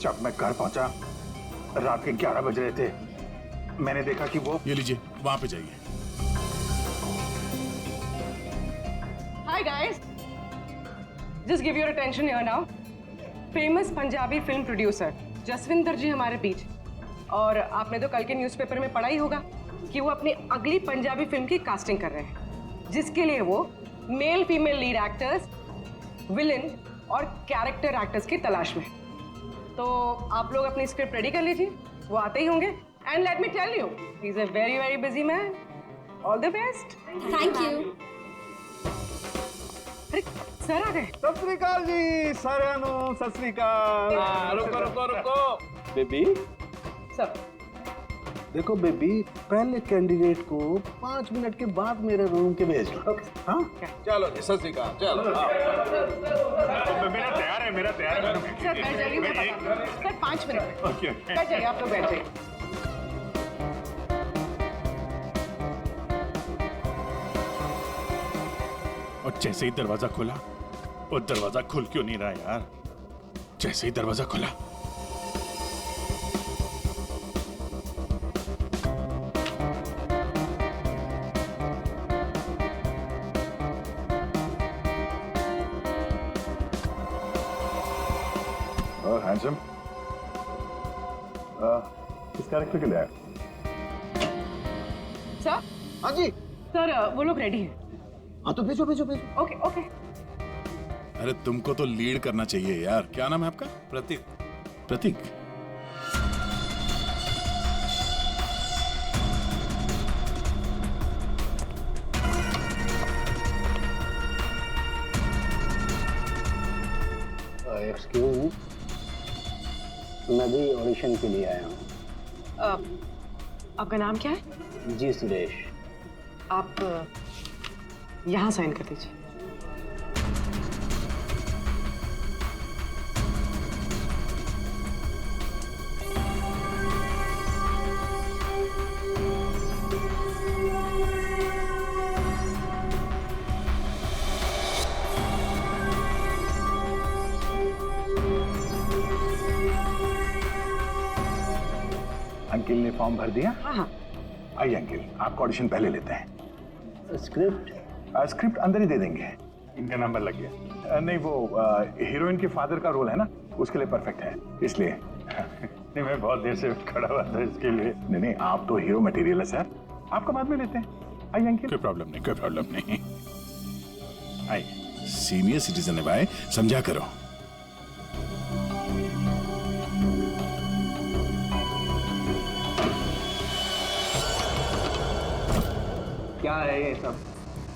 जब मैं घर पहुंचा रात के 11 बज रहे थे। मैंने देखा कि वो, ये लीजिए, वहां पे जाइए। Hi guys, just give your attention here now. Famous Punjabi film producer Jaswinder ji हमारे बीच। और आपने तो कल के न्यूज़पेपर में पढ़ा ही होगा कि वो अपनी अगली पंजाबी फिल्म की कास्टिंग कर रहे हैं, जिसके लिए वो male female lead actors, villain और कैरेक्टर एक्टर्स की तलाश में। तो आप लोग अपनी स्क्रिप्ट रेडी कर लीजिए, वो आते ही होंगे। And let me tell you, he is a very very busy man. All the best. Thank you. अरे सर आ गए। सत श्री अकाल जी साਰਿਆਂ ਨੂੰ सत श्री अकाल। रुको रुको रुको बेबी, सर देखो बेबी, पहले कैंडिडेट को 5 मिनट के बाद मेरे रूम के भेज लो। हाँ चलो जी, सत श्री अकाल। चलो मेरा तैयार है, मेरा तैयार है। सर बैठ जाइए, मैं बताता हूँ। सर 5 मिनट ओके बैठ जाइए, आप लोग बैठ जाइए। और जैसे ही दरवाजा खुला, और दरवाजा खुल क्यों नहीं रहा यार? जैसे ही दरवाजा खुला, और हैंडसम किस कैरेक्टर के लिए आया? सर हाँ जी, सर वो लोग रेडी हैं। हाँ तो भेजो भेजो भेजो। Okay okay. अरे तुमको तो लीड करना चाहिए यार। क्या नाम है आपका? प्रतीक। प्रतीक। एक्सक्यूज मी, मैं भी ऑडिशन के लिए आया हूँ। आपका नाम क्या है? जी सुरेश। आप यहाँ साइन कर दीजिए। अंकिल ने फॉर्म भर दिया? हाँ हाँ। आइए अंकिल, आपका ऑडिशन पहले लेते हैं। स्क्रिप्ट स्क्रिप्ट अंदर ही दे देंगे। इनका नंबर लग गया। नहीं, वो हीरोइन के फादर का रोल है ना, उसके लिए परफेक्ट है, इसलिए। नहीं, मैं बहुत देर से खड़ा हुआ था इसके लिए। नहीं नहीं, आप तो हीरो मटेरियल है सर, आपका बाद में लेते हैं। आइए अंकिल। कोई प्रॉब्लम नहीं, कोई प्रॉब्लम नहीं। आइए, सीनियर सिटीजन है भाई, समझा करो। क्या है ये सब?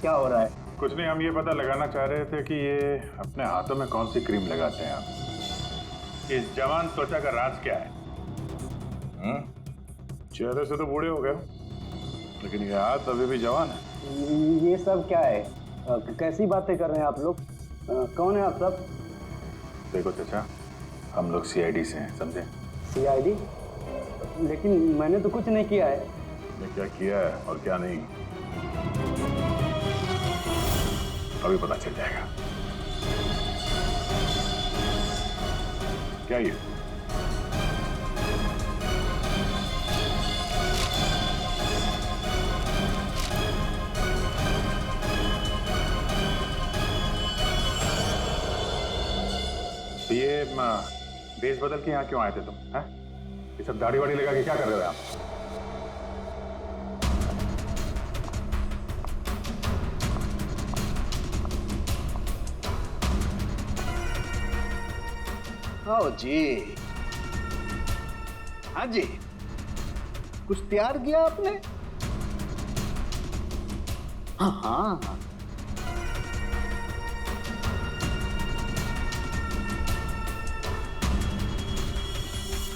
क्या हो रहा है? कुछ नहीं, हम ये पता लगाना चाह रहे थे कि ये अपने हाथों में कौन सी क्रीम लगाते हैं आप। इस जवान त्वचा का राज क्या है? चेहरे से तो बूढ़े हो गए हो, लेकिन ये हाथ अभी भी जवान है। ये सब क्या है? कैसी बातें कर रहे हैं आप लोग? कौन है आप सब? देखो चाचा, हम लोग सीआईडी से हैं, समझे? सीआईडी? लेकिन मैंने तो कुछ नहीं किया है। ने क्या किया है और क्या नहीं, अभी पता चल जाएगा। क्या ये? ये देश बदल के यहाँ क्यों आए थे तुम? हैं? ये सब दाढ़ी वाड़ी लगा के क्या कर रहे हो आप? आओ जी। हाँ जी, कुछ तैयार किया आपने? हाँ हाँ हाँ।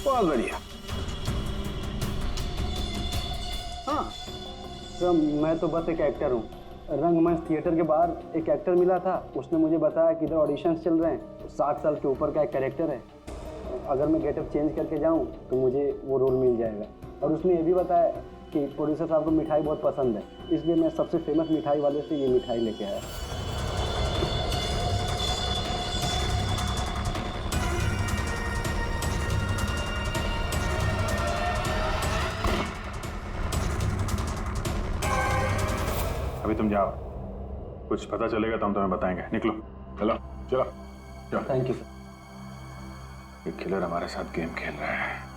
बहुत बढ़िया। हाँ सर, मैं तो बस एक एक्टर हूँ। रंगमंच थिएटर के बाहर एक एक्टर मिला था, उसने मुझे बताया कि इधर ऑडिशंस चल रहे हैं। 60 साल के ऊपर का एक कैरेक्टर है, अगर मैं गेटअप चेंज करके जाऊँ तो मुझे वो रोल मिल जाएगा। और उसने ये भी बताया कि प्रोड्यूसर साहब को मिठाई बहुत पसंद है, इसलिए मैं सबसे फेमस मिठाई वाले से ये मिठाई लेके आया। तुम जाओ, कुछ पता चलेगा तो हम तुम्हें बताएंगे। निकलो, चलो चलो चलो। Thank you sir. ये किलर हमारे साथ गेम खेल रहा है।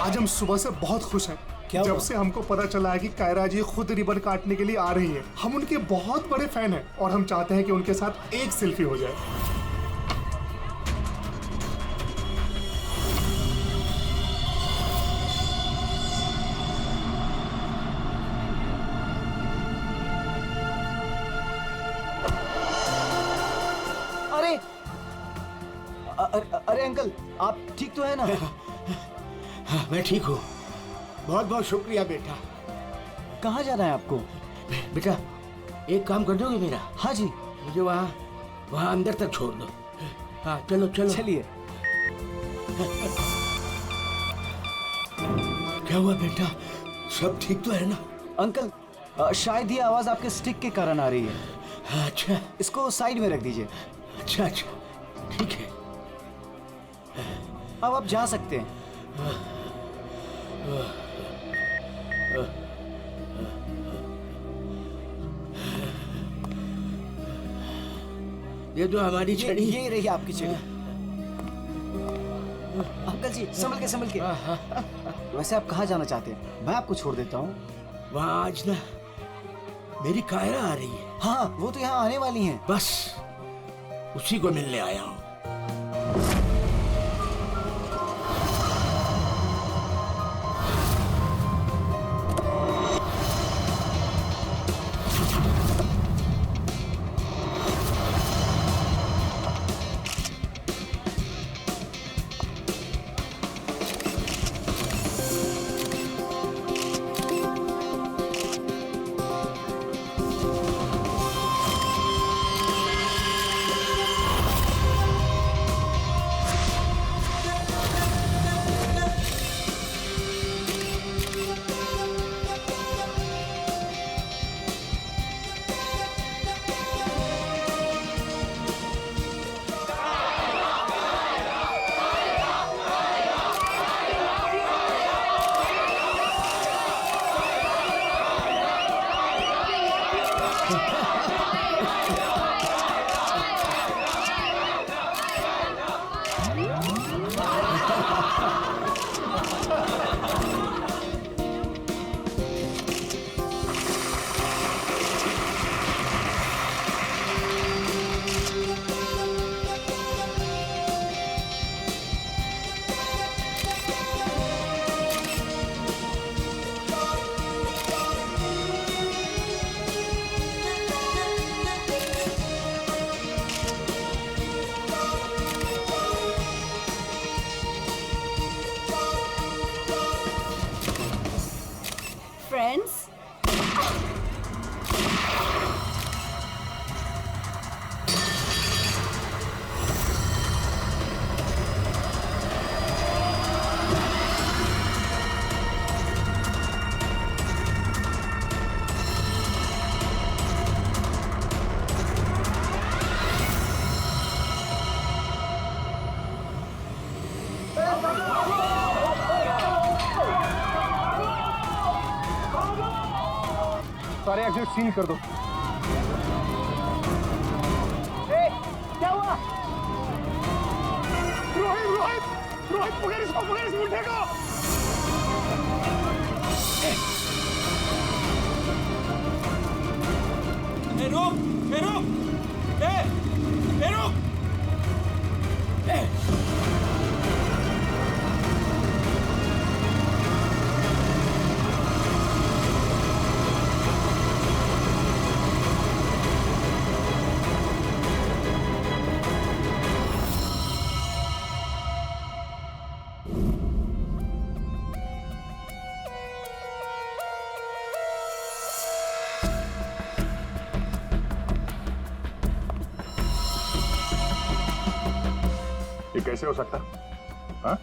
आज हम सुबह से बहुत खुश हैं। जब से हमको पता चला है कि कायरा जी खुद रिबन काटने के लिए आ रही हैं। हम उनके बहुत बड़े फैन हैं और हम चाहते हैं कि उनके साथ एक सेल्फी हो जाए। अरे अरे अंकल, आप ठीक तो है ना? हाँ, मैं ठीक हूँ। बहुत बहुत शुक्रिया बेटा। कहाँ जाना है आपको? बेटा एक काम कर दोगे मेरा? हाँ जी। मुझे वहाँ अंदर तक छोड़ दो। हाँ चलो चलो। चलिए। क्या हुआ बेटा, सब ठीक तो है ना? अंकल, शायद ये आवाज आपके स्टिक के कारण आ रही है। अच्छा इसको साइड में रख दीजिए। अच्छा अच्छा ठीक है। अब आप जा सकते हैं। ये तो हमारी छड़ी। ये रही आपकी छड़ी। अंकल जी संभल के। वैसे आप कहाँ जाना चाहते हैं? मैं आपको छोड़ देता हूँ। वहाँ आज ना मेरी कायरा आ रही है। हाँ, वो तो यहाँ आने वाली हैं। बस उसी को मिलने आया हूँ। Friends? सारे एग्जिट सील कर दो। क्या हुआ? रोहित रोहित रोहित पकड़ इसको, पकड़ इस मुंडे को। रुक, रुक, रुक। ये कैसे हो सकता? हाँ?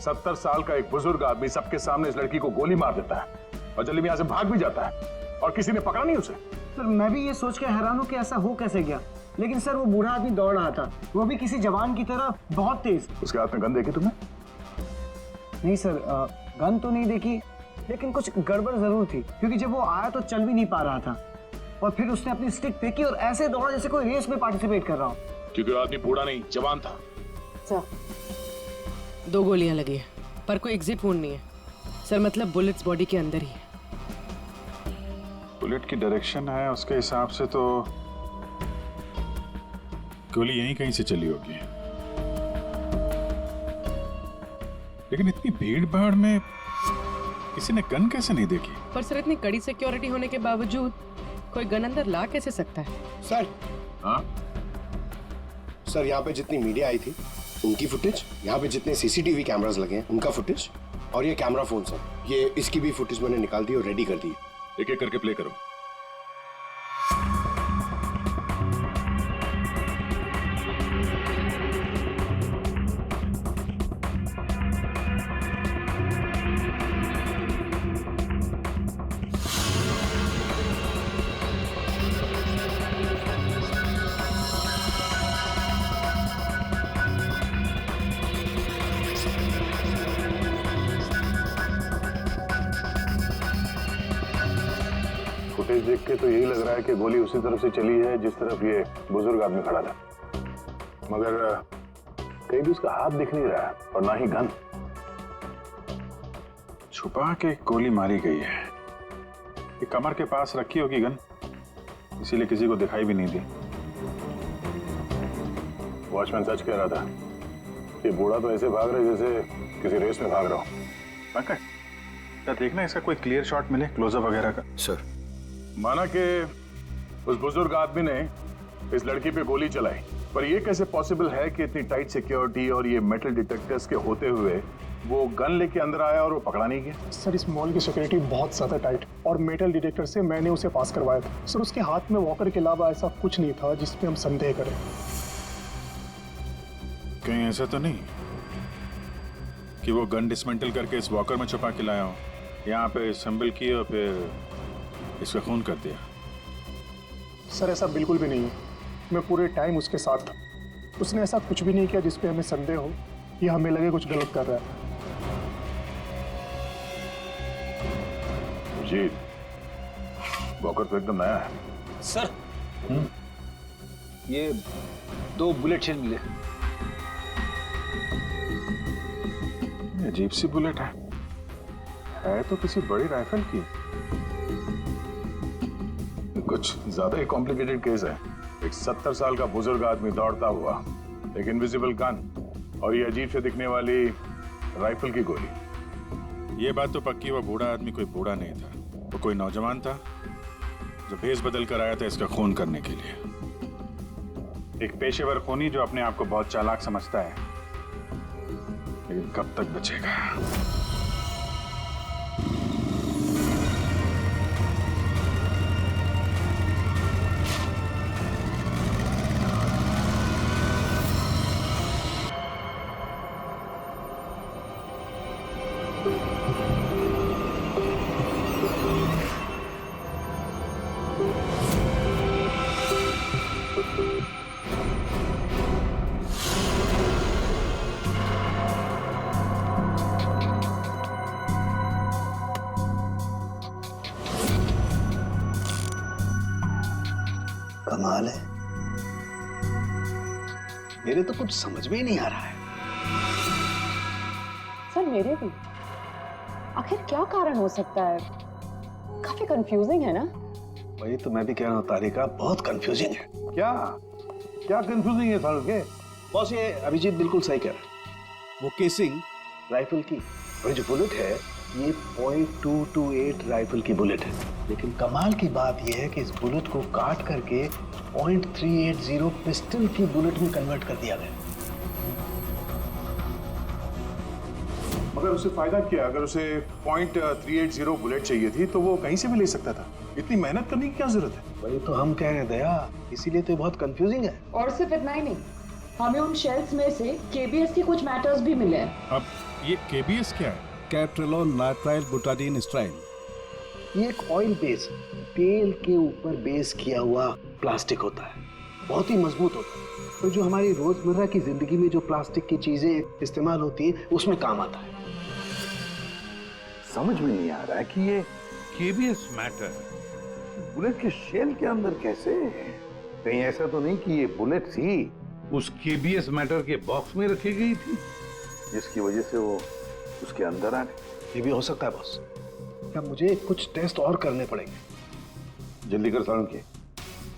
70 साल का एक बुजुर्ग आदमी सबके सामने इस लड़की को गोली मार देता है और जल्दी में यहां से भाग भी जाता है और किसी ने पकड़ा नहीं उसे। सर मैं भी ये सोच के हैरान हूँ कि ऐसा हो कैसे गया। लेकिन सर वो बूढ़ा आदमी दौड़ रहा था, वो भी किसी जवान की तरह बहुत तेज। उसके हाथ में गन देखी तुमने? नहीं सर, गन तो नहीं देखी, लेकिन कुछ गड़बड़ जरूर थी, क्योंकि जब वो आया तो चल भी नहीं पा रहा था और फिर उसने अपनी स्टिक फेंकी और ऐसे दौड़ा जैसे कोई रेस में पार्टिसिपेट कर रहा हो। क्योंकि वो आदमी बूढ़ा नहीं, जवान था। सर 2 गोलियां लगी है पर कोई एग्जिट वुंड नहीं है सर, मतलब बुलेट्स बॉडी के अंदर ही है। बुलेट की डायरेक्शन है उसके हिसाब से तो गोली यहीं कहीं से चली होगी, लेकिन इतनी भीड़ भाड़ में किसी ने गन कैसे नहीं देखी? पर सर इतनी कड़ी सिक्योरिटी होने के बावजूद कोई गन अंदर ला कैसे सकता है? सर, हाँ? सर यहाँ पे जितनी मीडिया आई थी उनकी फुटेज, यहाँ पे जितने सीसीटीवी कैमरास लगे हैं उनका फुटेज, और ये कैमरा फोन सर, ये इसकी भी फुटेज मैंने निकाल दी और रेडी कर दी। एक एक करके प्ले करो। फुटेज देख के तो यही लग रहा है कि गोली उसी तरफ से चली है जिस तरफ ये बुजुर्ग आदमी खड़ा था, मगर कहीं भी उसका हाथ दिख नहीं रहा है और ना ही गन। छुपा के गोली मारी गई है, ये कमर के पास रखी होगी गन, इसीलिए किसी को दिखाई भी नहीं दी। वॉचमैन सच कह रहा था, ये बूढ़ा तो ऐसे भाग रहा है जैसे किसी रेस में भाग रहा हो। पंकज, क्या देखना इसका कोई क्लियर शॉट मिले, क्लोजअप वगैरह का? सर माना कि उस बुजुर्ग आदमी ने इस लड़की पे गोली चलाई, पर यह कैसे पॉसिबल है कि इतनी टाइट सिक्योरिटी और ये मेटल डिटेक्टर्स के होते हुए वो गन लेके अंदर आया और वो पकड़ा नहीं गया? सर इस मॉल की सिक्योरिटी बहुत ज्यादा टाइट और मेटल डिटेक्टर से मैंने उसे पास करवाया था। सर उसके हाथ में वॉकर के अलावा ऐसा कुछ नहीं था जिसपे हम संदेह करें। कहीं ऐसा तो नहीं कि वो गन डिसमेंटल करके इस वॉकर में छुपा के लाया हो, यहाँ पे असेंबल की और फिर इसका खून कर दिया? सर ऐसा बिल्कुल भी नहीं है, मैं पूरे टाइम उसके साथ था। उसने ऐसा कुछ भी नहीं किया जिसपे हमें संदेह हो या हमें लगे कुछ गलत कर रहा है। जी, वॉकर तो एकदम नया है। सर ये 2 बुलेट शेल मिले। अजीब सी बुलेट है तो किसी बड़ी राइफल की। कुछ ज्यादा ही कॉम्प्लिकेटेड केस है। एक 70 साल का बुजुर्ग आदमी दौड़ता हुआ, एक इनविजिबल गन और ये अजीब से दिखने वाली राइफल की गोली। ये बात तो पक्की, वो बूढ़ा आदमी कोई बूढ़ा नहीं था, वो कोई नौजवान था जो भेष बदल कर आया था इसका खून करने के लिए। एक पेशेवर खूनी जो अपने आप को बहुत चालाक समझता है, लेकिन कब तक बचेगा? कमाल है, मेरे तो कुछ समझ में ही नहीं आ रहा है। मेरे भी। आखिर क्या कारण हो सकता है? काफी कंफ्यूजिंग है ना? वही तो मैं भी कह रहा हूँ तारिका, बहुत कंफ्यूजिंग है। क्या क्या कंफ्यूजिंग है सारुण के? बॉस ये अभिजीत बिल्कुल सही कह रहा है। वो केसिंग राइफल की और जो बुलेट है ये .228 राइफल की बुलेट है, लेकिन कमाल की बात यह है कि इस बुलेट को काट करके .380 पिस्टल की बुलेट में कन्वर्ट कर दिया गया। मगर उसे फायदा क्या? अगर उसे .380 बुलेट चाहिए थी तो वो कहीं से भी ले सकता था। इतनी मेहनत करने की क्या जरूरत है? वही तो हम कह रहे हैं दया, इसीलिए तो बहुत कंफ्यूजिंग है। और सिर्फ इतना ही नहीं, हमें उन शेल्स में से केबीएस के कुछ मैटर्स भी मिले हैं। अब ये केबीएस क्या है? कैट्रेलोन नाइट्राइल बुटाडीन स्ट्राइन। ये एक ऑयल बेस, तेल के ऊपर बेस किया हुआ प्लास्टिक होता है, बहुत ही मजबूत होता है। तो जो हमारी रोजमर्रा की जिंदगी में जो प्लास्टिक की चीजें इस्तेमाल होती हैं उसमें काम आता है। समझ में नहीं आ रहा है कि ये केबीएस मैटर बुलेट के शेल के अंदर कैसे? कहीं ऐसा तो नहीं कि ये बुलेट थी उस केबीएस मैटर के बॉक्स में रखी गई थी जिसकी वजह से वो उसके अंदर आ गई? ये भी हो सकता है बॉस। क्या मुझे कुछ टेस्ट और करने पड़ेंगे? जल्दी कर सारुण के,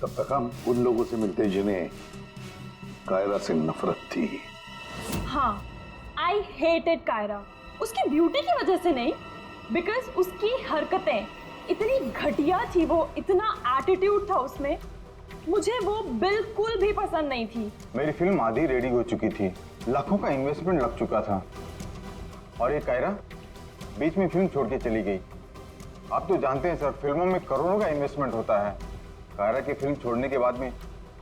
तब तक हम उन लोगों से मिलते जिन्हें कायरा से नफरत थी। हाँ, आई हेटेड कायरा। उसकी ब्यूटी की वजह से नहीं, बिकॉज उसकी हरकतें इतनी घटिया थी, वो इतना एटीट्यूड था उसमें, मुझे वो बिल्कुल भी पसंद नहीं थी। मेरी फिल्म आधी रेडी हो चुकी थी, लाखों का इन्वेस्टमेंट लग चुका था, और ये कायरा बीच में फिल्म छोड़ के चली गई। आप तो जानते हैं सर, फिल्मों में करोड़ों का इन्वेस्टमेंट होता है। कायरा की फिल्म छोड़ने के बाद में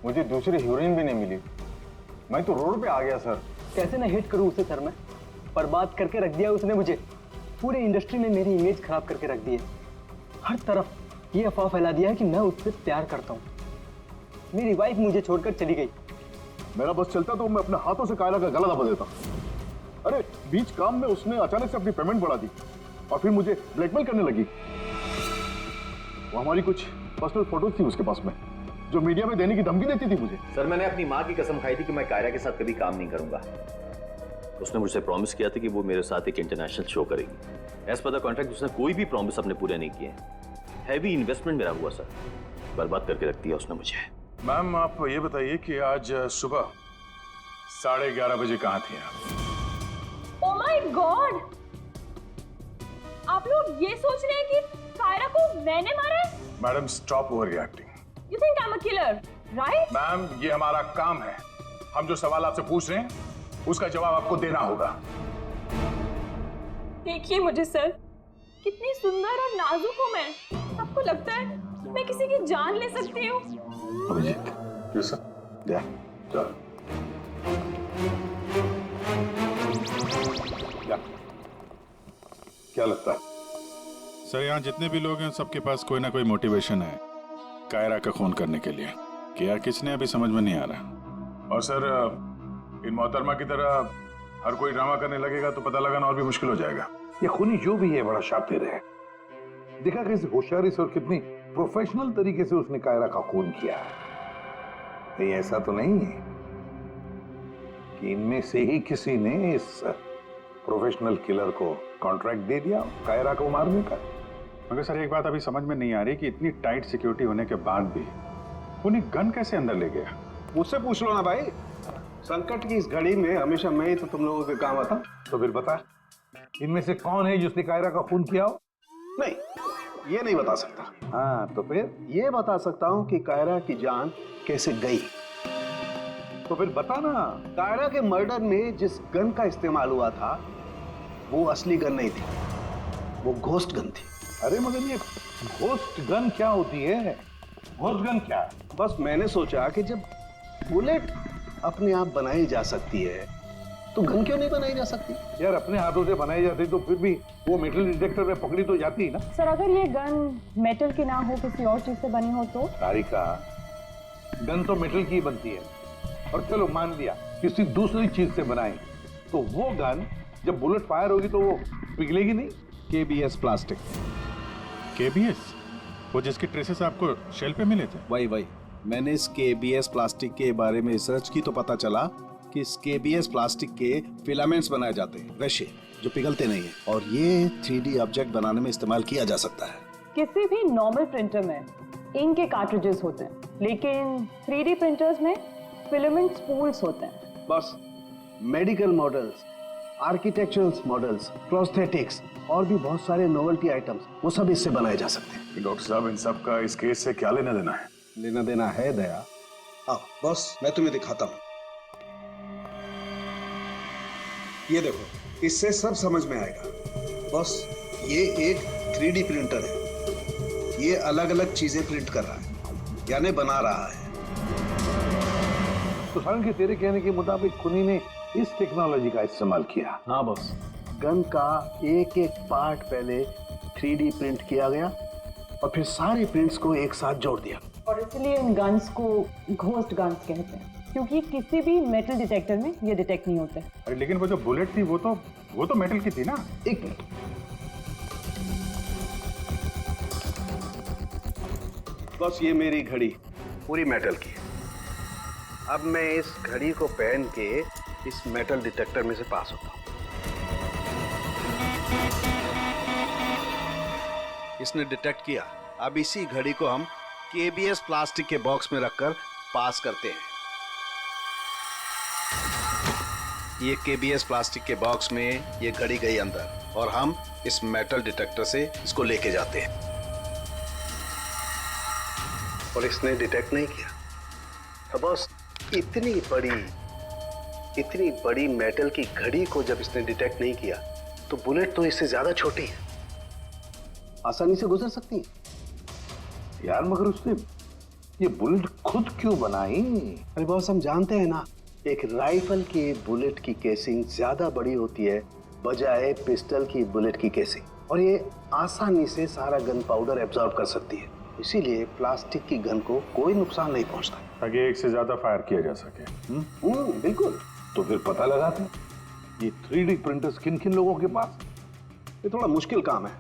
मुझे दूसरी हीरोइन भी नहीं मिली। मैं तो रोड पे आ गया सर। कैसे ना हिट करूं उसे सर मैं? बर्बाद करके रख दिया उसने मुझे। पूरे इंडस्ट्री में मेरी इमेज खराब करके रख दी है। हर तरफ ये अफवाह फैला दिया है कि मैं उससे प्यार करता हूँ। मेरी वाइफ मुझे छोड़कर चली गई। मेरा बस चलता तो मैं अपने हाथों से कायरा का गला दबा देता। अरे बीच काम में उसने अचानक से अपनी पेमेंट बढ़ा दी और फिर मुझे ब्लैकमेल करने लगी। वो हमारी कुछ पर्सनल फोटोज थी उसके पास में जो मीडिया में देने की धमकी देती थी मुझे। सर मैंने अपनी माँ की कसम खाई थी कि मैं कायरा के साथ कभी काम नहीं करूंगा। उसने मुझसे प्रॉमिस किया था कि वो मेरे साथ एक इंटरनेशनल शो करेगी। एज पर द कॉन्ट्रैक्ट उसने कोई भी प्रॉमिस अपने पूरे नहीं किए। हैवी इन्वेस्टमेंट मेरा हुआ सर, बर्बाद करके रख दिया उसने मुझे। मैम आप ये बताइए कि आज सुबह 11:30 बजे कहाँ थे आप? ओह माय गॉड, आप लोग ये सोच रहे हैं कि कायरा को मैंने मारा है? Madam stop over reacting. You think I'm a killer, right? Ma'am ये हमारा काम है, हम जो सवाल आपसे पूछ रहे हैं उसका जवाब आपको देना होगा। देखिए मुझे सर, कितनी सुंदर और नाजुक हूँ मैं। आपको लगता है मैं किसी की जान ले सकती हूँ? अभिजीत, यस सर, या चल। क्या लगता है सर, यहाँ जितने भी लोग हैं सबके पास कोई ना कोई मोटिवेशन है कायरा का खून करने के लिए। क्या किसने अभी समझ में नहीं आ रहा। और सर इन मोहतरमा की तरह हर कोई ड्रामा करने लगेगा तो पता लगाना और भी मुश्किल हो जाएगा। ये खूनी जो भी है बड़ा शातिर है। देखा कैसे होशियारी से और कितनी प्रोफेशनल तरीके से उसने कायरा का खून किया। कहीं ऐसा तो नहीं है कि इनमें से ही किसी ने इस प्रोफेशनल किलर को कॉन्ट्रैक्ट दे दिया कायरा को मारने का। मगर सर एक बात अभी समझ में नहीं आ रही कि इतनी टाइट सिक्योरिटी होने के बाद भी उन्हें गन कैसे अंदर ले गया। मुझसे पूछ लो ना भाई, संकट की इस घड़ी में हमेशा मैं ही तो तुम लोगों के काम आता। तो फिर बता, इनमें से कौन है जिसने कायरा का खून किया हो? नहीं, ये नहीं बता सकता। हाँ तो फिर ये बता सकता हूँ कि कायरा की जान कैसे गई। तो फिर बता ना। कायरा के मर्डर में जिस गन का इस्तेमाल हुआ था वो असली गन नहीं थी, वो घोस्ट गन थी। अरे मगर ये घोस्ट गन क्या होती है? घोस्ट गन क्या? बस मैंने सोचा कि जब बुलेट अपने आप बनाई जा सकती है तो गन क्यों नहीं बनाई जा सकती? यार अपने हाथों से बनाई जाती तो फिर भी वो मेटल डिटेक्टर में पकड़ी तो जाती ना। सर अगर ये गन मेटल की ना हो, किसी और चीज से बनी हो तो? तारिका, गन तो मेटल की बनती है, और चलो मान लिया किसी दूसरी चीज से बनाई तो वो गन जब बुलेट फायर होगी तो वो पिघलेगी नहीं। KBS plastic. केबीएस? वो जिसके ट्रेसेस आपको शेल पे मिले थे? वही मैंने इस केबीएस प्लास्टिक के बारे में रिसर्च की तो पता चला कि इस केबीएस प्लास्टिक के फिलामेंट्स बनाए जाते हैं, रेशे, जो पिघलते नहीं है, और ये 3D ऑब्जेक्ट बनाने में इस्तेमाल किया जा सकता है। किसी भी नॉर्मल प्रिंटर में इंक के कार्ट्रिजेस होते हैं, लेकिन 3D प्रिंटर्स में फिलामेंट स्पूल्स होते हैं। बस medical models, architectural models, prosthetics और भी बहुत सारे नोवेल्टी आइटम्स, वो सब इससे बनाए जा सकते हैं। डॉक्टर साहब, इन सब का इस केस से क्या लेना देना है? लेना देना है दया। आओ बॉस, मैं तुम्हें दिखाता हूँ। ये देखो, इससे सब समझ में आएगा। बॉस, ये एक 3D प्रिंटर है। ये अलग अलग चीजें प्रिंट कर रहा है, यानी बना रहा है। तो सारंग, तेरे कहने के मुताबिक खुनी ने इस टेक्नोलॉजी का इस्तेमाल किया? हाँ बॉस, गन का एक एक पार्ट पहले 3D प्रिंट किया गया और फिर सारे प्रिंट्स को एक साथ जोड़ दिया। और इसलिए इन गन्स को घोस्ट गन्स कहते हैं, क्योंकि किसी भी मेटल डिटेक्टर में ये डिटेक्ट नहीं होते। अरे लेकिन वो जो बुलेट थी वो तो मेटल की थी ना। एक मिनट, बस ये मेरी घड़ी पूरी मेटल की है। अब मैं इस घड़ी को पहन के इस मेटल डिटेक्टर में से पास होता हूं। इसने डिटेक्ट किया। अब इसी घड़ी को हम KBS प्लास्टिक के बॉक्स में रखकर पास करते हैं। ये KBS प्लास्टिक के बॉक्स में ये घड़ी गई अंदर और हम इस मेटल डिटेक्टर से इसको लेके जाते हैं और इसने डिटेक्ट नहीं किया। तो बॉस, इतनी बड़ी मेटल की घड़ी को जब इसने डिटेक्ट नहीं किया तो बुलेट तो इससे ज्यादा छोटी है, आसानी से गुजर सकती है। यार, मगर उसने ये बुलेट खुद क्यों बनाई? अरे बॉस, हम जानते हैं ना, एक राइफल की बुलेट की केसिंग ज्यादा बड़ी होती है बजाय पिस्टल की बुलेट की केसिंग, और ये आसानी से सारा गन पाउडर एब्जॉर्ब कर सकती है। इसीलिए प्लास्टिक की गन को कोई नुकसान नहीं पहुंचता, ताकि एक से ज्यादा फायर किया जा सके। बिल्कुल। तो फिर पता लगाते ये 3D प्रिंटर्स किन किन लोगों के पास? ये थोड़ा मुश्किल काम है।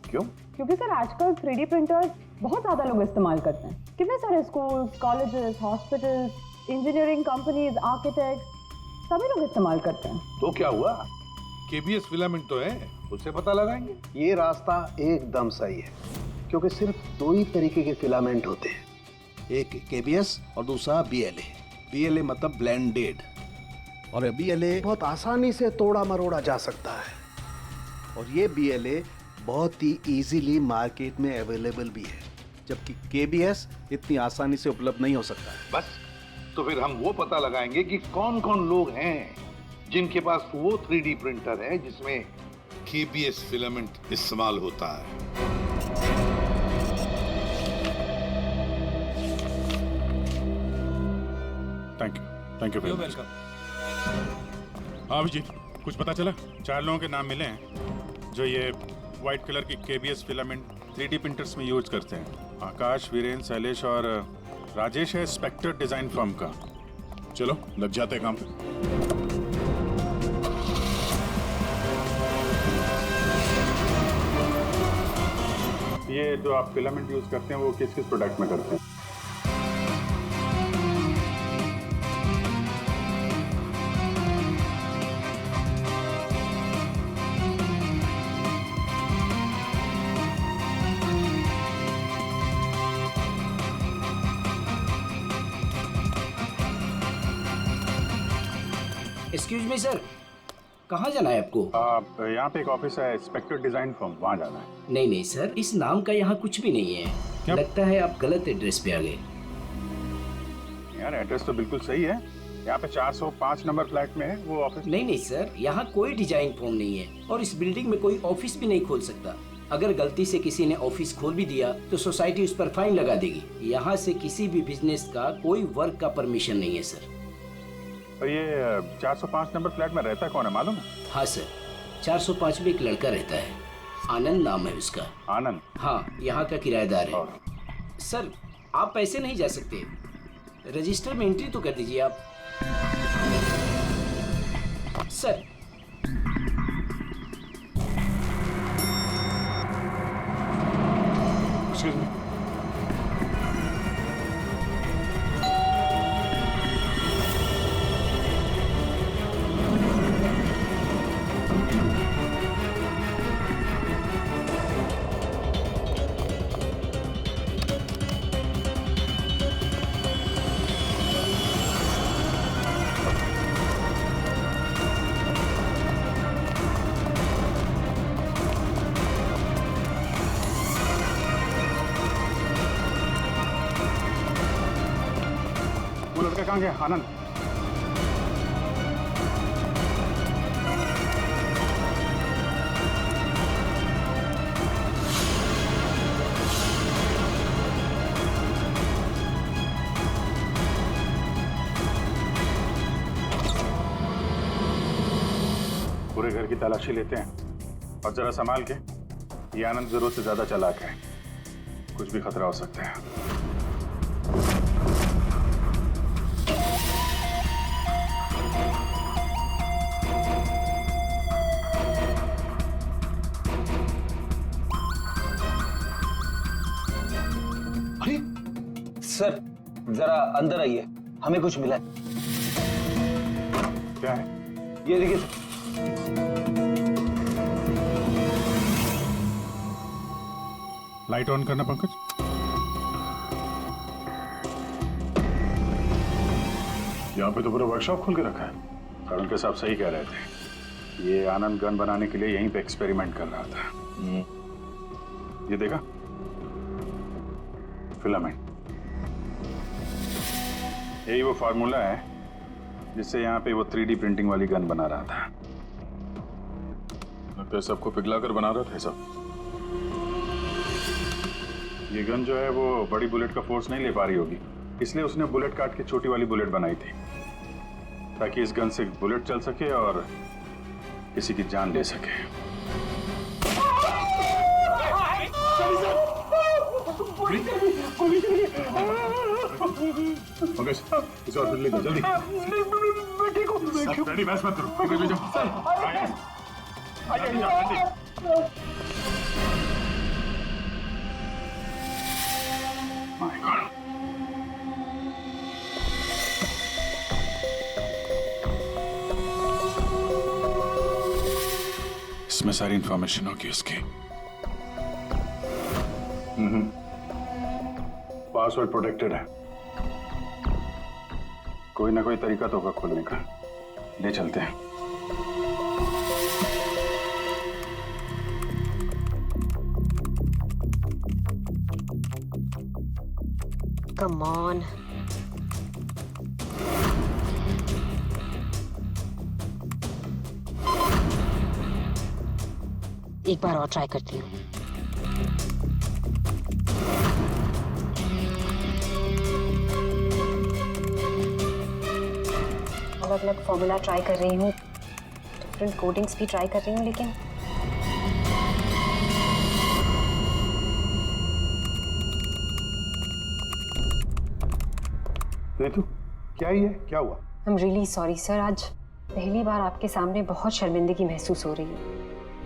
क्यों? क्योंकि सर आजकल 3D प्रिंटर्स बहुत ज्यादा लोग इस्तेमाल करते हैं। कितने सारे schools, colleges, hospitals, engineering companies, architects सभी लोग इस्तेमाल करते हैं। तो क्या हुआ? KBS फिलामेंट तो है, उससे पता लगाएंगे। ये रास्ता एकदम सही है, क्योंकि सिर्फ दो ही तरीके के फिलामेंट होते हैं, एक KBS और दूसरा BLA। BLA मतलब ब्लेंडेड, और BLA बहुत आसानी से तोड़ा मरोड़ा जा सकता है, और ये BLA बहुत ही इजीली मार्केट में अवेलेबल भी है, जबकि KBS इतनी आसानी से उपलब्ध नहीं हो सकता है। बस, तो फिर हम वो पता लगाएंगे कि कौन कौन लोग हैं जिनके पास वो 3D प्रिंटर है जिसमें KBS फिलामेंट इस्तेमाल होता है। Thank you welcome. हाँ अभिजीत, कुछ पता चला? 4 लोगों के नाम मिले हैं जो ये व्हाइट कलर की KBS फिलामेंट 3D प्रिंटर्स में यूज करते हैं। आकाश, वीरेन, शैलेश और राजेश है स्पेक्टर डिजाइन फर्म का। चलो लग जाते हैं काम पे। ये जो आप फिलामेंट यूज करते हैं वो किस किस प्रोडक्ट में करते हैं? एक्सक्यूज मी सर, कहाँ जाना है आपको? यहाँ पे एक ऑफिस है स्पेक्टर डिजाइन फर्म, वहाँ जाना है। नहीं नहीं सर, इस नाम का यहाँ कुछ भी नहीं है। क्या? लगता है आप गलत एड्रेस पे आ गए। यार एड्रेस तो बिल्कुल सही है, यहाँ पे 405 नंबर फ्लैट में है वो ऑफिस। नहीं नहीं सर, यहाँ कोई डिजाइन फर्म नहीं है और इस बिल्डिंग में कोई ऑफिस भी नहीं खोल सकता। अगर गलती से किसी ने ऑफिस खोल भी दिया तो सोसाइटी उस पर फाइन लगा देगी। यहाँ से किसी भी बिजनेस का कोई वर्क का परमिशन नहीं है सर। और ये 405 नंबर फ्लैट में रहता कौन है मालूम है? हाँ सर, 405 में एक लड़का रहता है, आनंद नाम है उसका। आनंद? हाँ, यहाँ का किराएदार है। सर आप पैसे नहीं जा सकते, रजिस्टर में एंट्री तो कर दीजिए आप। सर एक्सक्यूज मी, कहाँ गया आनंद? पूरे घर की तलाशी लेते हैं और जरा संभाल के। ये आनंद जरूरत से ज्यादा चालाक है, कुछ भी खतरा हो सकता है। अरे सर जरा अंदर आइए, हमें कुछ मिला है। क्या है? ये देखिए सर। लाइट ऑन करना पंकज। यहाँ पे तो पूरा वर्कशॉप खोल के रखा है। तरुण के साहब सही कह रहे थे, ये आनंद गन बनाने के लिए यहीं पे एक्सपेरिमेंट कर रहा था। ये देखा, फिलामेंट, यही वो फार्मूला है जिससे यहाँ पे वो 3D प्रिंटिंग वाली गन बना रहा था। लगता है सबको पिघला कर बना रहा था सब। ये गन जो है वो बड़ी बुलेट का फोर्स नहीं ले पा रही होगी, इसलिए उसने बुलेट काट के छोटी वाली बुलेट बनाई थी, ताकि इस गन से बुलेट चल सके और किसी की जान ले सके। इसे हॉस्पिटल ले जाओ जल्दी। डैडी बहस मत करो, ले जाओ। My God. इसमें सारी इंफॉर्मेशन होगी उसकी। पासवर्ड प्रोटेक्टेड है, कोई ना कोई तरीका तो होगा खोलने का। ले चलते हैं। Come on. एक बार और ट्राई करती हूँ। अलग अलग फॉर्मूला ट्राई कर रही हूँ, डिफरेंट कोडिंग्स भी ट्राई कर रही हूँ, लेकिन रितु, क्या ही है, क्या हुआ? I'm really sorry सर, आज पहली बार आपके सामने बहुत शर्मिंदगी महसूस हो रही है।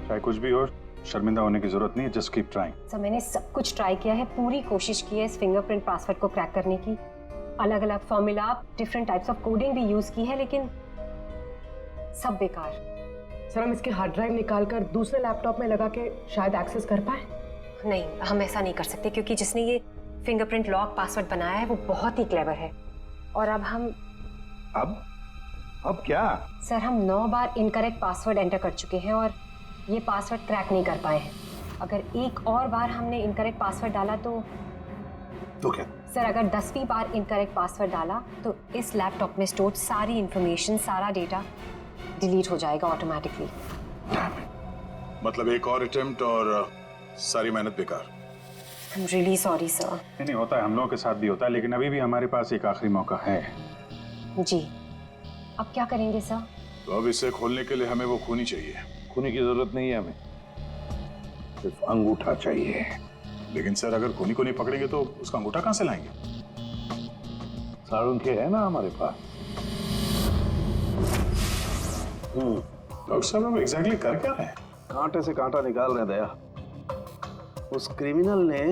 चाहे कुछ भी हो, शर्मिंदा होने की जरूरत नहीं है, जस्ट कीप ट्राइंग। सर मैंने सब कुछ ट्राई किया है, पूरी कोशिश की है इस फिंगरप्रिंट पासवर्ड को क्रैक करने की, अलग अलग formula, different types of coding भी यूज की है, लेकिन सब बेकार। सर हम इसके हार्ड ड्राइव निकाल कर दूसरे लैपटॉप में लगा के शायद एक्सेस कर पाए। नहीं, हम ऐसा नहीं कर सकते, क्योंकि जिसने ये फिंगरप्रिंट लॉक पासवर्ड बनाया है वो बहुत ही क्लेवर है। और अब हम अब क्या? सर हम 9 बार इनकरेक्ट पासवर्ड एंटर कर चुके हैं और ये पासवर्ड क्रैक नहीं कर पाए हैं। अगर एक और बार हमने इनकरेक्ट पासवर्ड डाला तो क्या? सर अगर 10वीं बार इनकरेक्ट पासवर्ड डाला तो इस लैपटॉप में स्टोर्ड सारी इंफॉर्मेशन, सारा डेटा डिलीट हो जाएगा ऑटोमेटिकली। मतलब एक और अटेम्प्ट और सारी मेहनत बेकार। I'm really sorry sir। नहीं होता है, हम लोगों के साथ भी होता है, लेकिन अभी भी हमारे पास एक आखिरी मौका है। जी, अब क्या करेंगे सर? तो अब इसे खोलने के लिए हमें वो खूनी चाहिए। खूनी की जरूरत नहीं है हमें, सिर्फ अंगूठा चाहिए। लेकिन सर अगर खूनी को नहीं पकड़ेंगे तो उसका अंगूठा कहाँ से लाएंगे? साड़ू के है ना हमारे पास। डॉक्टर साहब हम एग्जैक्टली कर क्या रहे हैं? कांटे से कांटा निकाल रहे दया। उस क्रिमिनल ने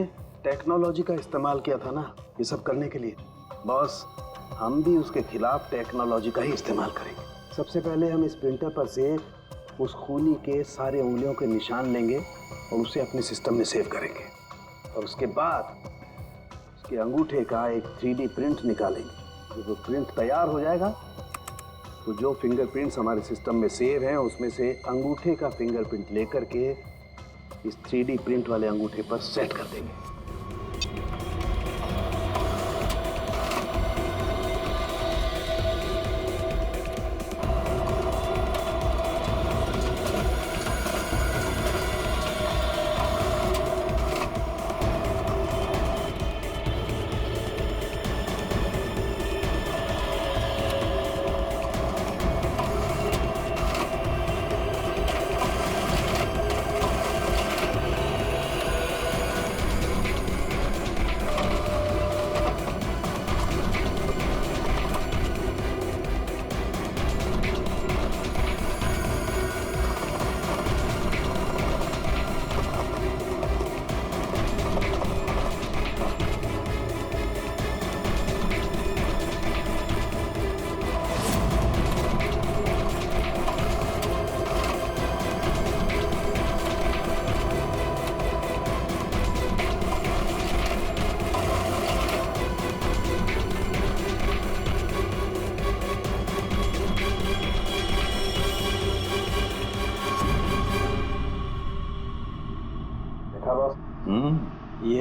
टेक्नोलॉजी का इस्तेमाल किया था ना ये सब करने के लिए। बॉस, हम भी उसके खिलाफ टेक्नोलॉजी का ही इस्तेमाल करेंगे। सबसे पहले हम इस प्रिंटर पर से उस खूनी के सारे उंगलियों के निशान लेंगे और उसे अपने सिस्टम में सेव करेंगे, और उसके बाद उसके अंगूठे का एक 3D प्रिंट निकालेंगे। जब वो प्रिंट तैयार हो जाएगा तो जो फिंगरप्रिंट्स हमारे सिस्टम में सेव हैं उसमें से अंगूठे का फिंगरप्रिंट लेकर के इस 3D प्रिंट वाले अंगूठे पर सेट कर देंगे।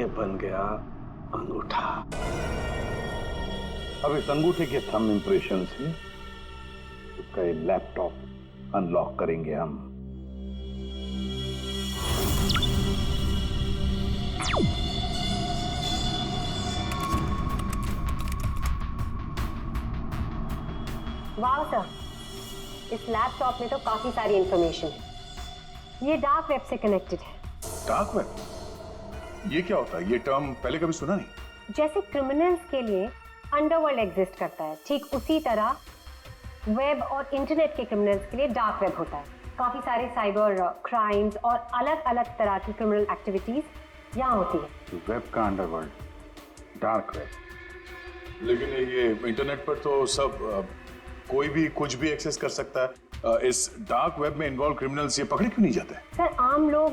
ये बन गया अंगूठा। अब इस अंगूठे के थंब इंप्रेशन से उसका ये लैपटॉप अनलॉक करेंगे हम। वाह सर, इस लैपटॉप में तो काफी सारी इंफॉर्मेशन है। ये डार्क वेब से कनेक्टेड है। Dark web? ये क्या होता है? ये टर्म पहले कभी सुना नहीं। जैसे क्रिमिनल्स के लिए अंडरवर्ल्ड एग्जिस्ट करता है, ठीक उसी तरह वेब और इंटरनेट के क्रिमिनल्स के लिए डार्क वेब होता है। काफी सारे साइबर क्राइम्स और अलग अलग तरह की क्रिमिनल एक्टिविटीज यहाँ होती है। वेब का अंडरवर्ल्ड, डार्क वेब। लेकिन ये इंटरनेट पर तो सब कोई भी कुछ भी एक्सेस कर सकता है। इस डार्क वेब में इन्वॉल्व क्रिमिनल्स ये पकड़े क्यों नहीं जाते? सर, आम लोग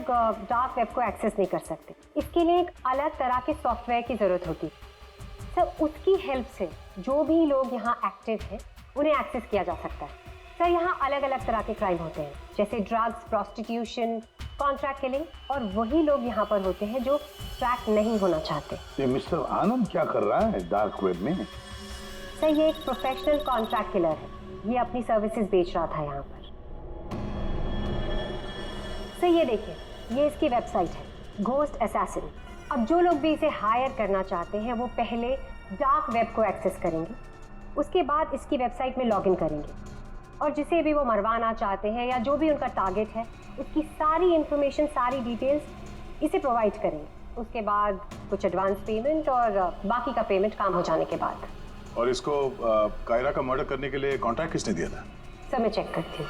डार्क वेब को एक्सेस नहीं कर सकते। इसके लिए एक अलग तरह के सॉफ्टवेयर की जरूरत होती है। सर, उसकी हेल्प से जो भी लोग यहाँ एक्टिव हैं उन्हें एक्सेस किया जा सकता है। सर, यहाँ अलग अलग तरह के क्राइम होते हैं, जैसे ड्रग्स, प्रोस्टिट्यूशन, कॉन्ट्रैक्ट किलिंग, और वही लोग यहाँ पर होते हैं जो ट्रैक नहीं होना चाहते। ये मिस्टर आनंद क्या कर रहा है डार्क वेब में? सर, ये एक प्रोफेशनल कॉन्ट्रैक्ट किलर है। ये अपनी सर्विसेज बेच रहा था यहाँ पर। सर, ये देखिए, ये इसकी वेबसाइट है, घोस्ट असैसिन। अब जो लोग भी इसे हायर करना चाहते हैं वो पहले डार्क वेब को एक्सेस करेंगे, उसके बाद इसकी वेबसाइट में लॉगिन करेंगे, और जिसे भी वो मरवाना चाहते हैं या जो भी उनका टारगेट है उसकी सारी इंफॉर्मेशन, सारी डिटेल्स इसे प्रोवाइड करेंगे। उसके बाद कुछ एडवांस पेमेंट और बाकी का पेमेंट काम हो जाने के बाद। और इसको कायरा का मर्डर करने के लिए कॉन्ट्रैक्ट किसने दिया था? सर, मैं चेक करती हूँ।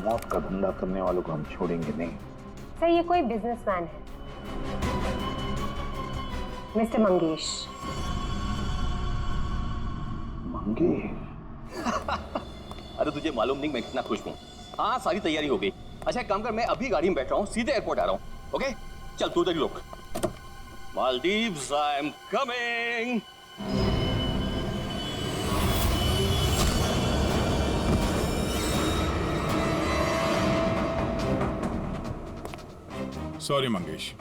मौत का धंधा करने वालों को हम छोड़ेंगे नहीं। सर, ये कोई बिजनेसमैन है, मिस्टर मंगेश। अरे तुझे मालूम नहीं मैं कितना खुश हूँ। हाँ, सारी तैयारी हो गई। अच्छा, एक काम कर, मैं अभी गाड़ी में बैठ रहा हूँ, सीधे एयरपोर्ट आ रहा हूँ। ओके, चल तू उधर ही रुक। Maldives, I am coming. Sorry Mangesh,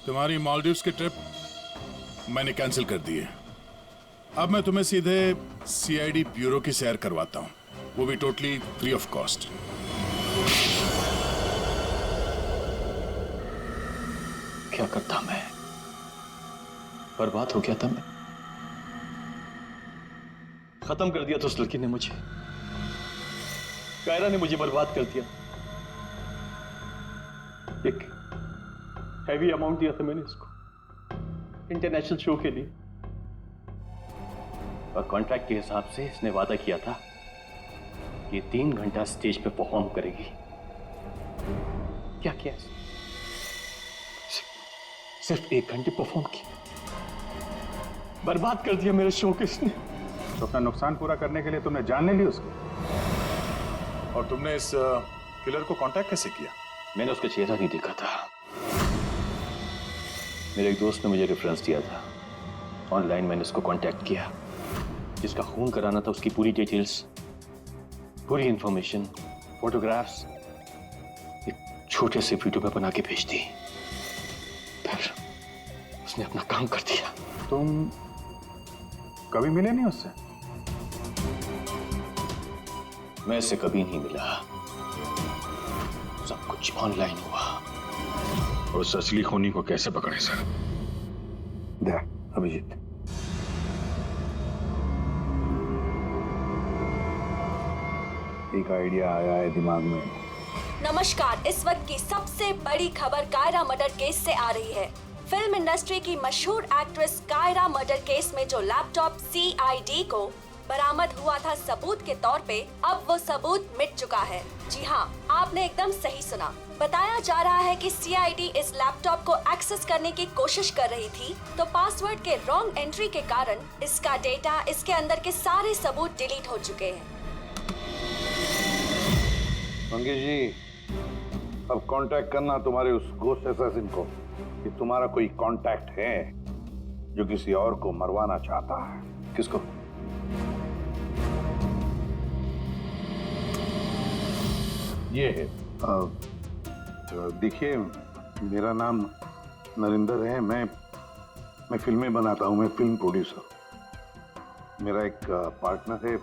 तुम्हारी मालदीव्स की ट्रिप मैंने कैंसिल कर दी है। अब मैं तुम्हें सीधे सीआईडी ब्यूरो की सैर करवाता हूँ, वो भी टोटली फ्री ऑफ कॉस्ट। क्या करता मैं? बर्बाद हो गया था मैं। खत्म कर दिया था उस लड़की ने मुझे। कायरा ने मुझे बर्बाद कर दिया। एक हैवी अमाउंट दिया था मैंने इसको इंटरनेशनल शो के लिए, और कॉन्ट्रैक्ट के हिसाब से इसने वादा किया था कि 3 घंटा स्टेज पे परफॉर्म करेगी। क्या किया? सिर्फ 1 घंटे परफॉर्म किया। बर्बाद कर दिया मेरे शो को इसने। तो अपना नुकसान पूरा करने के लिए तुमने जान ले ली उसको, और तुमने इस किलर को कांटेक्ट कैसे किया? मैंने उसका चेहरा नहीं देखा था। मेरे एक दोस्त ने मुझे रेफरेंस दिया था। ऑनलाइन मैंने उसको कांटेक्ट किया। जिसका खून कराना था उसकी पूरी डिटेल्स, पूरी इंफॉर्मेशन, फोटोग्राफ्स एक छोटे से वीडियो में बना के भेज दी। फिर उसने अपना काम कर दिया। तुम कभी मिले नहीं उससे? मैं इससे कभी नहीं मिला। सब कुछ ऑनलाइन हुआ। और उस असली खूनी को कैसे पकड़े सर? देख अभिजीत, एक आइडिया आया है दिमाग में। नमस्कार, इस वक्त की सबसे बड़ी खबर कायरा मर्डर केस से आ रही है। फिल्म इंडस्ट्री की मशहूर एक्ट्रेस कायरा मर्डर केस में जो लैपटॉप CID को बरामद हुआ था सबूत के तौर पे, अब वो सबूत मिट चुका है। जी हाँ, आपने एकदम सही सुना। बताया जा रहा है कि CID इस लैपटॉप को एक्सेस करने की कोशिश कर रही थी, तो पासवर्ड के रॉन्ग एंट्री के कारण इसका डेटा, इसके अंदर के सारे सबूत डिलीट हो चुके हैं। मंगेश जी, अब कांटेक्ट करना तुम्हारे उस घोस्ट असैसिन को कि तुम्हारा कोई कांटेक्ट है जो किसी और को मरवाना चाहता है। किसको? ये है। देखिए, मेरा नाम नरिंदर है, मैं फिल्में बनाता हूँ, मैं फिल्म प्रोड्यूसर। मेरा एक पार्टनर है,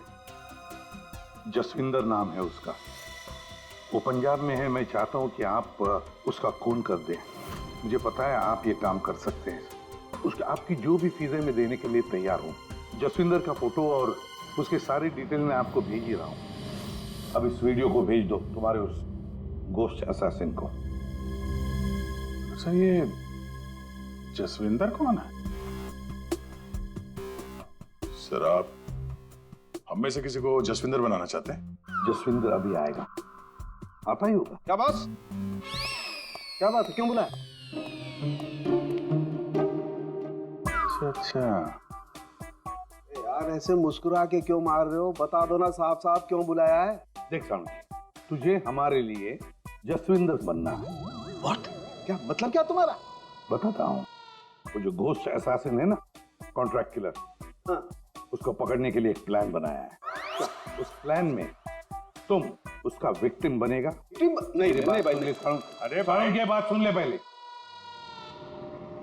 जसविंदर नाम है उसका, वो पंजाब में है। मैं चाहता हूँ कि आप उसका खून कर दें। मुझे पता है आप ये काम कर सकते हैं। उसका आपकी जो भी फीसें मैं देने के लिए तैयार हूँ। जसविंदर का फोटो और उसके सारी डिटेल मैं आपको भेज ही रहा हूँ। अब इस वीडियो को भेज दो तुम्हारे उस गोश्त असैसिन को। सर ये जसविंदर कौन है? सर आप हम में से किसी को जसविंदर बनाना चाहते हैं? जसविंदर अभी आएगा, आता ही होगा। क्या बॉस, क्या बात है, क्यों बुलाया? अच्छा यार ऐसे मुस्कुरा के क्यों मार रहे हो? बता दो ना साफ साफ क्यों बुलाया है। देख साउंड, तुझे हमारे लिए जसविंदर बनना है। व्हाट? क्या मतलब क्या तुम्हारा? बताता हूँ। वो जो घोस्ट असैसिन है ना, कॉन्ट्रैक्ट किलर, हाँ। उसको पकड़ने के लिए एक प्लान बनाया है। उस प्लान में तुम उसका विक्टिम बनेगा। नहीं भाई, अरे भाई ये बात सुन ले पहले।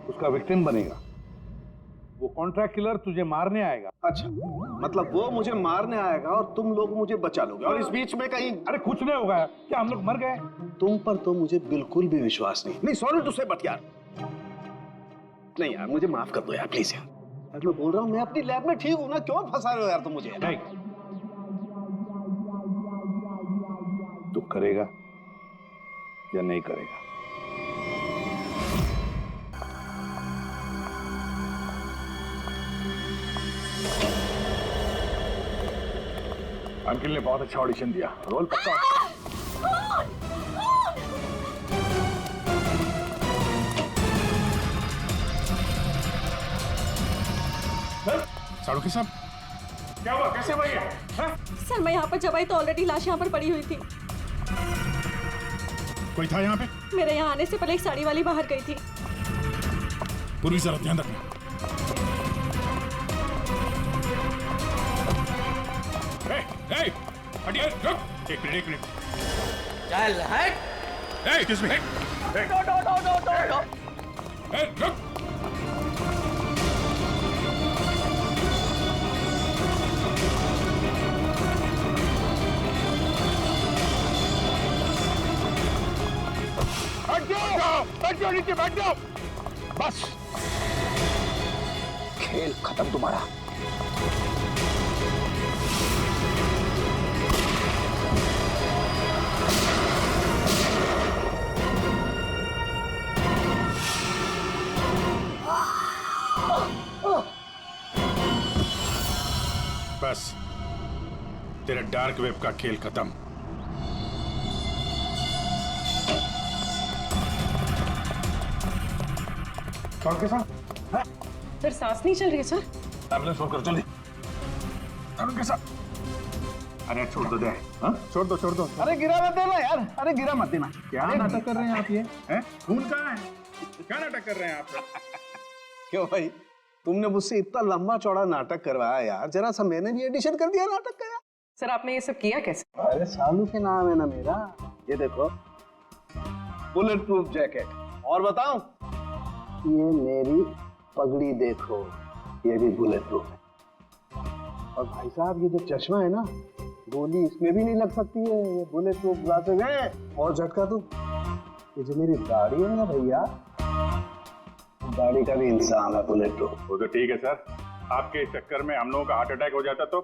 उसका विक्टिम बनेगा, वो कॉन्ट्रैक्ट किलर तुझे मारने आएगा। अच्छा, मतलब वो मुझे मारने आएगा और तुम लोग मुझे बचा लोगे, और इस बीच में कहीं अरे कुछ नहीं होगा। क्या हम लोग मर गए? तुम पर तो मुझे बिल्कुल भी विश्वास नहीं। सॉरी टू से, बट यार नहीं यार, मुझे माफ कर दो यार, प्लीज यार। मैं बोल रहा हूँ मैं अपनी लैब में ठीक हूँ ना, क्यों फंसा रहे हो यार तुम मुझे? नहीं, तू करेगा या नहीं करेगा? अंकिल ने बहुत अच्छा ऑडिशन दिया, रोल पक्का। साड़ू साहब क्या हुआ, कैसे भाई है? सर मैं यहाँ पर जब आई तो ऑलरेडी लाश यहाँ पर पड़ी हुई थी। कोई था यहाँ पे? मेरे यहाँ आने से पहले एक साड़ी वाली बाहर गई थी। पूरी जरा ध्यान रखना। हटिए, रुक। एक मिनट। चल हट। Excuse me. रुक। बैठ जाओ नीचे, बैठ जाओ। बस खेल खत्म तुम्हारा। बस तेरा डार्क वेब का खेल खत्म। कौन के साथ? सर सांस नहीं चल रही है सर। एम्बुलेंस फोन करो जल्दी। कौन के साथ? अरे छोड़ दो दे। हाँ? छोड़ दो। अरे गिरा मत देना यार, अरे गिरा मत देना। क्या नाटक कर रहे हैं आप? ये हैं? खून कहाँ है? क्या नाटक कर रहे हैं आप? क्यों भाई, तुमने मुझसे इतना लंबा चौड़ा नाटक करवाया यार, जरा सा मैंने भी एडिशन कर दिया नाटक का यार। सर आपने ये सब किया कैसे? अरे सालू के नाम है ना मेरा। ये देखो, बुलेट प्रूफ जैकेट। और बताऊं, ये मेरी पगड़ी देखो, ये भी बुलेट प्रूफ है। और भाई साहब ये जो चश्मा है ना, गोली इसमें भी नहीं लग सकती है, ये बुलेट प्रूफ ग्लासेस है। और झटका तू, ये जो मेरी दाढ़ी है ना भैया, दाढ़ी का भी इंसान है बुलेट प्रूफ। वो तो ठीक है सर, आपके चक्कर में हम लोगों का हार्ट अटैक हो जाता तो